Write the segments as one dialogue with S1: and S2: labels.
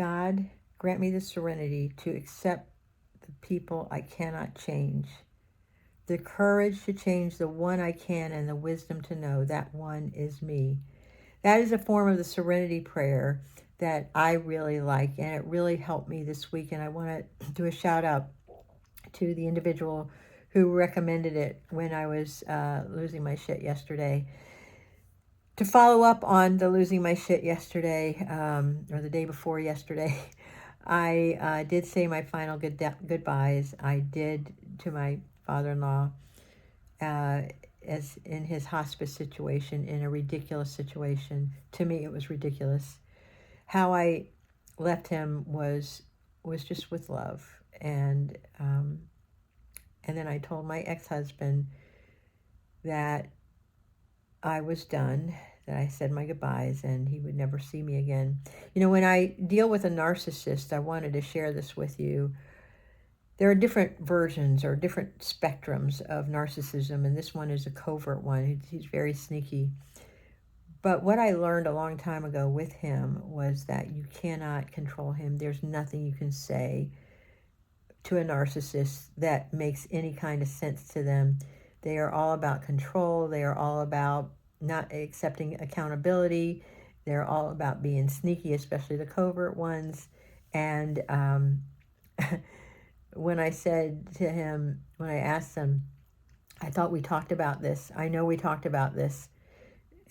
S1: God, grant me the serenity to accept the people I cannot change, the courage to change the one I can, and the wisdom to know that one is me. That is a form of the serenity prayer that I really like, and it really helped me this week. And I want to do a shout out to the individual who recommended it when I was losing my shit yesterday. To follow up on the losing my shit yesterday, or the day before yesterday, I did say my final goodbyes. I did to my father-in-law, as in his hospice situation, in a ridiculous situation. To me, it was ridiculous. How I left him was just with love, and then I told my ex-husband that I was done, that I said my goodbyes, and he would never see me again. You know, when I deal with a narcissist, I wanted to share this with you. There are different versions or different spectrums of narcissism, and this one is a covert one. He's very sneaky. But what I learned a long time ago with him was that you cannot control him. There's nothing you can say to a narcissist that makes any kind of sense to them. They are all about control. They are all about not accepting accountability. They're all about being sneaky, especially the covert ones. And when I said to him, when I asked him, I thought we talked about this. I know we talked about this,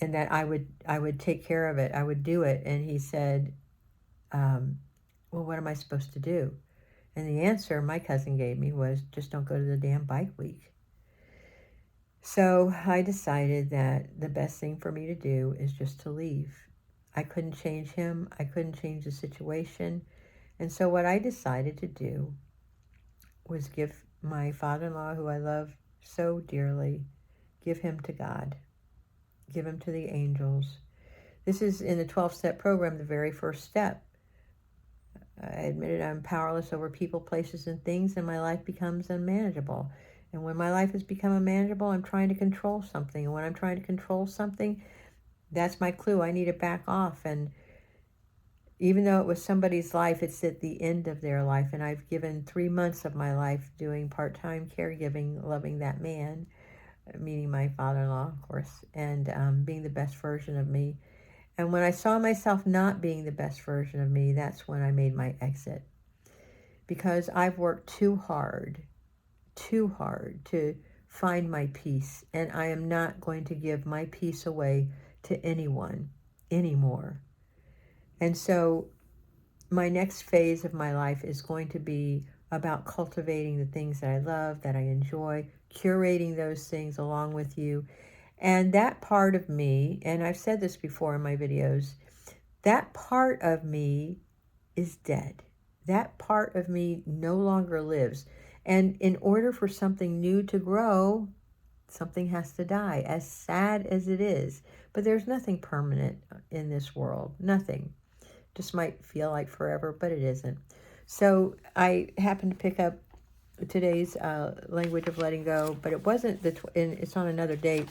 S1: and that I would take care of it. I would do it. And he said, well, what am I supposed to do? And the answer my cousin gave me was, just don't go to the damn bike week. So I decided that the best thing for me to do is just to leave. I couldn't change him. I couldn't change the situation. And so what I decided to do was give my father-in-law, who I love so dearly, give him to God. Give him to the angels. This is in the 12-step program, the very first step. I admitted I'm powerless over people, places, and things, and my life becomes unmanageable. And when my life has become unmanageable, I'm trying to control something. And when I'm trying to control something, that's my clue. I need to back off. And even though it was somebody's life, it's at the end of their life. And I've given 3 months of my life doing part-time caregiving, loving that man, meaning my father-in-law, of course, and being the best version of me. And when I saw myself not being the best version of me, that's when I made my exit. Because I've worked too hard to find my peace. And I am not going to give my peace away to anyone anymore. And so my next phase of my life is going to be about cultivating the things that I love, that I enjoy, curating those things along with you. And that part of me, and I've said this before in my videos, that part of me is dead. That part of me no longer lives. And in order for something new to grow, something has to die, as sad as it is. But there's nothing permanent in this world. Nothing. Just might feel like forever, but it isn't. So I happened to pick up today's language of letting go, but it wasn't and it's on another date,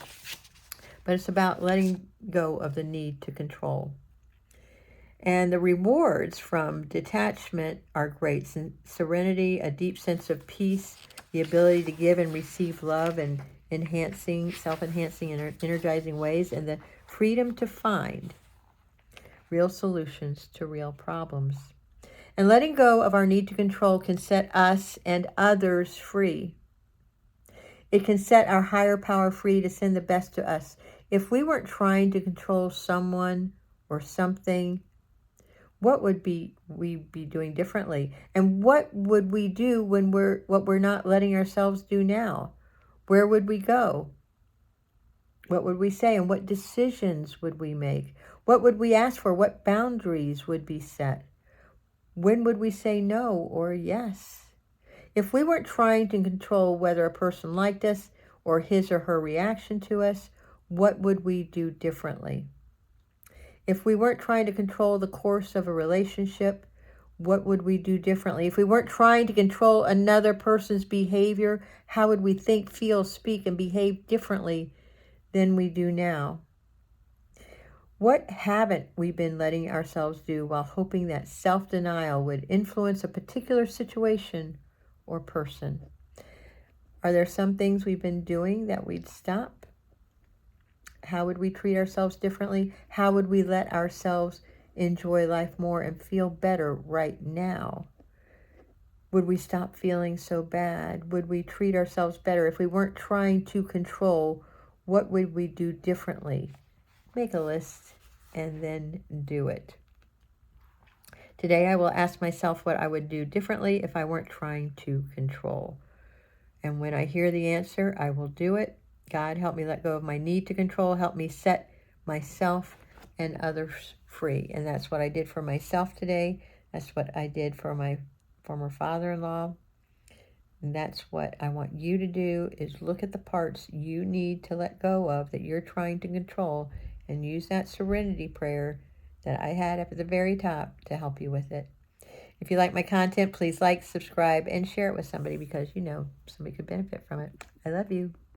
S1: but it's about letting go of the need to control. And the rewards from detachment are great. Serenity, a deep sense of peace, the ability to give and receive love in self-enhancing and energizing ways, and the freedom to find real solutions to real problems. And letting go of our need to control can set us and others free. It can set our higher power free to send the best to us. If we weren't trying to control someone or something, what would we be doing differently? And what would we do when what we're not letting ourselves do now? Where would we go? What would we say? And what decisions would we make? What would we ask for? What boundaries would be set? When would we say no or yes? If we weren't trying to control whether a person liked us or his or her reaction to us, what would we do differently? If we weren't trying to control the course of a relationship, what would we do differently? If we weren't trying to control another person's behavior, how would we think, feel, speak, and behave differently than we do now? What haven't we been letting ourselves do while hoping that self-denial would influence a particular situation or person? Are there some things we've been doing that we'd stop? How would we treat ourselves differently? How would we let ourselves enjoy life more and feel better right now? Would we stop feeling so bad? Would we treat ourselves better? If we weren't trying to control, what would we do differently? Make a list and then do it. Today I will ask myself what I would do differently if I weren't trying to control. And when I hear the answer, I will do it. God, help me let go of my need to control. Help me set myself and others free. And that's what I did for myself today. That's what I did for my former father-in-law. And that's what I want you to do, is look at the parts you need to let go of that you're trying to control, and use that serenity prayer that I had up at the very top to help you with it. If you like my content, please like, subscribe, and share it with somebody, because somebody could benefit from it. I love you.